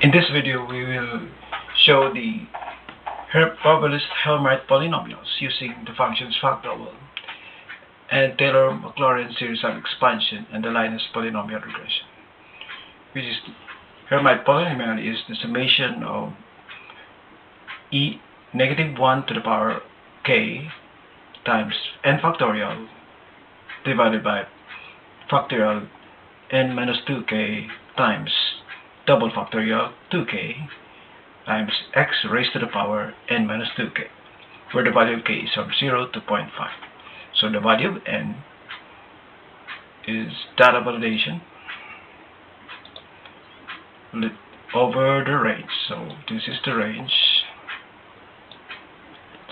In this video, we will show the Probabilist Hermite polynomials using the functions FACTDOUBLE and Taylor-Maclaurin SERIESSUM expansion and the LINEST polynomial regression. Which is Hermite polynomial is the summation of -1 to the power k times n factorial divided by factorial n minus 2k times double factorial 2k times x raised to the power n minus 2k, where the value of k is from 0 to 0.5. So the value of n is data validation over the range. So this is the range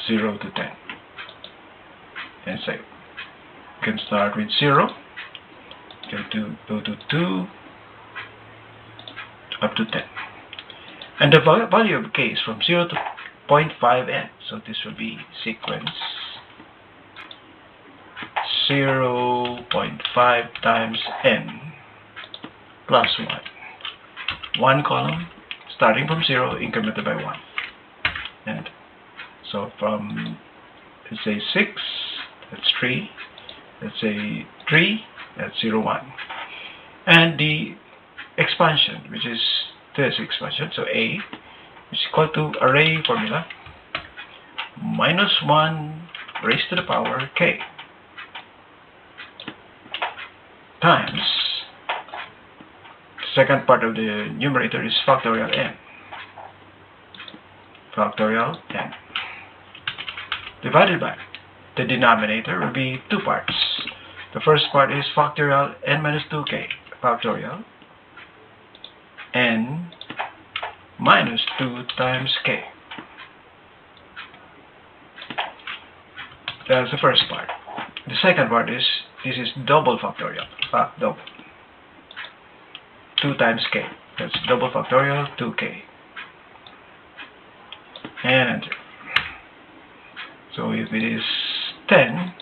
0 to 10. And so you can start with 0, go to 2, up to 10. And the value of k is from 0 to 0.5n. So this will be sequence 0.5 times n plus 1. One column starting from 0 incremented by 1. And so from, let's say 6, that's 3. Let's say 3, that's 0, 1. And the expansion, which is this expansion, so A is equal to array formula minus 1 raised to the power k times the second part of the numerator is factorial n divided by the denominator will be two parts. The first part is factorial n minus 2k factorial n minus 2 times k. That's the first part. The second part is, this is double factorial, double 2 times k. That's double factorial 2k. And so if it is 10,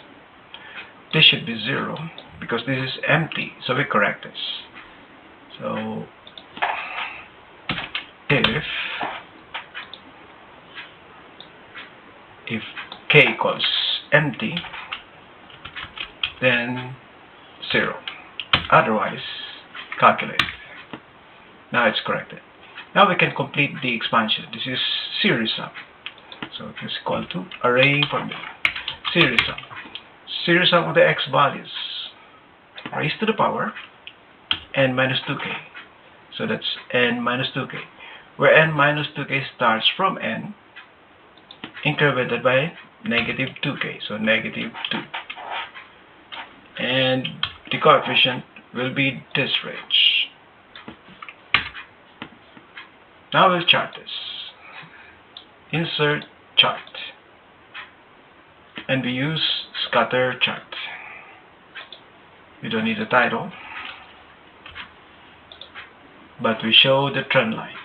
this should be 0 because this is empty, so we correct this. So if k equals empty, then 0. Otherwise, calculate. Now it's corrected. Now we can complete the expansion. This is SERIESSUM. So this is equal to array formula. SERIESSUM. SERIESSUM of the x values raised to the power n minus 2k. So that's n minus 2k, where n minus 2k starts from n incremented by negative 2k, so negative 2. And the coefficient will be this range. Now we'll chart this. Insert chart. And we use scatter chart. We don't need a title, but we show the trend line.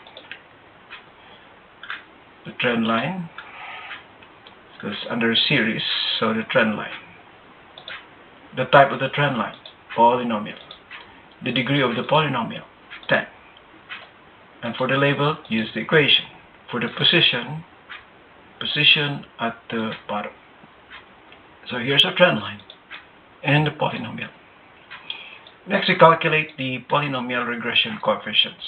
The trend line, because under series, so the trend line. The type of the trend line, polynomial. The degree of the polynomial, 10. And for the label, use the equation. For the position at the bottom. So here's a trend line and the polynomial. Next, we calculate the polynomial regression coefficients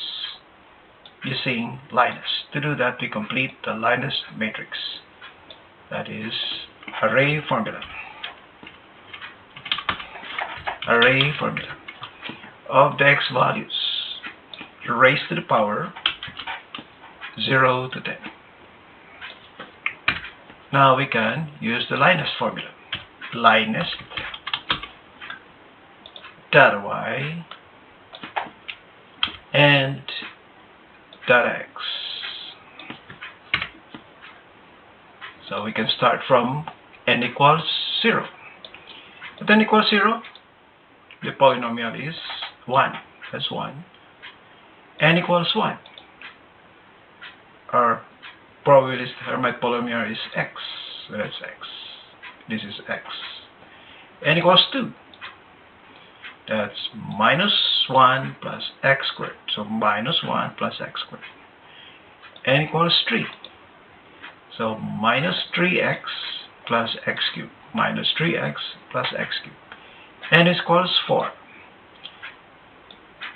using LINEST. To do that, we complete the LINEST matrix. That is array formula. Array formula of the x values raised to the power 0 to 10. Now we can use the LINEST formula. LINEST data y and data x. So we can start from n equals 0. At n equals 0, the polynomial is 1. That's 1. N equals 1. Our probabilist Hermite polynomial is x. So that's x. This is x. N equals 2. That's minus 1 plus x squared. So minus 1 plus x squared. n equals 3. So minus 3x plus x cubed, minus 3x plus x cubed. N is equals 4.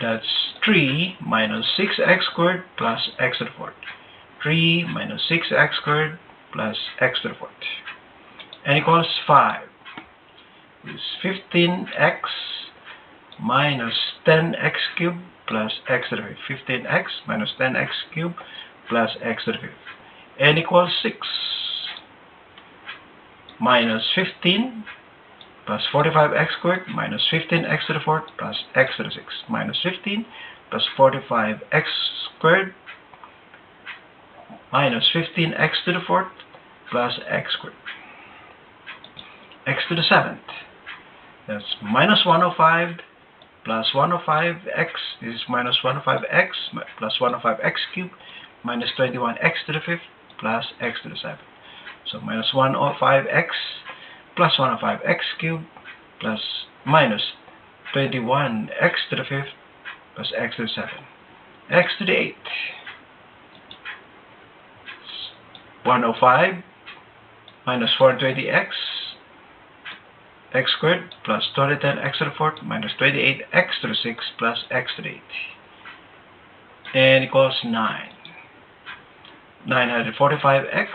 That's 3 minus 6x squared plus x to the fourth. 3 minus 6x squared plus x to the fourth. N equals 5. Is 15x minus 10x cubed plus x to the fifth. 15x minus 10x cubed plus x to the fifth. N equals 6. Minus 15 plus 45x squared minus 15x to the fourth plus x to the sixth. Minus 15 plus 45x squared minus 15x to the fourth plus x squared. X to the seventh. That's minus 105 plus 105x. This is minus 105x plus 105x cubed minus 21x to the fifth plus x to the seventh. So minus 105x plus 105x cubed plus minus 21x to the fifth plus x to the seventh. X to the eighth. 105 minus 420x x squared plus 210x to the fourth minus 28x to the sixth plus x to the eighth. And equals 9. 945x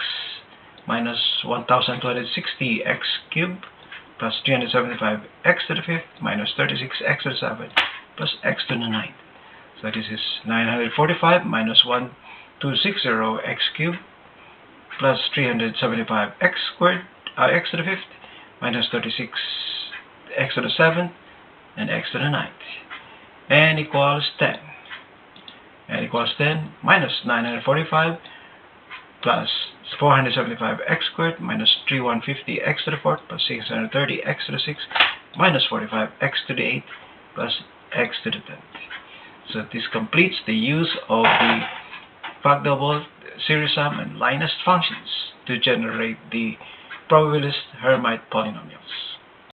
minus 1260x cubed plus 375x to the fifth minus 36x to the seventh plus x to the ninth. So this is 945 minus 1260x cubed plus 375x squared x to the fifth minus 36x to the seventh and x to the ninth. And equals 10. And equals 10 minus 945 plus 475x squared minus 3150x to the fourth plus 630x to the sixth minus 45x to the eighth plus x to the 10th. So this completes the use of the FACTDOUBLE, SERIESSUM, and LINEST functions to generate the probabilist Hermite polynomials.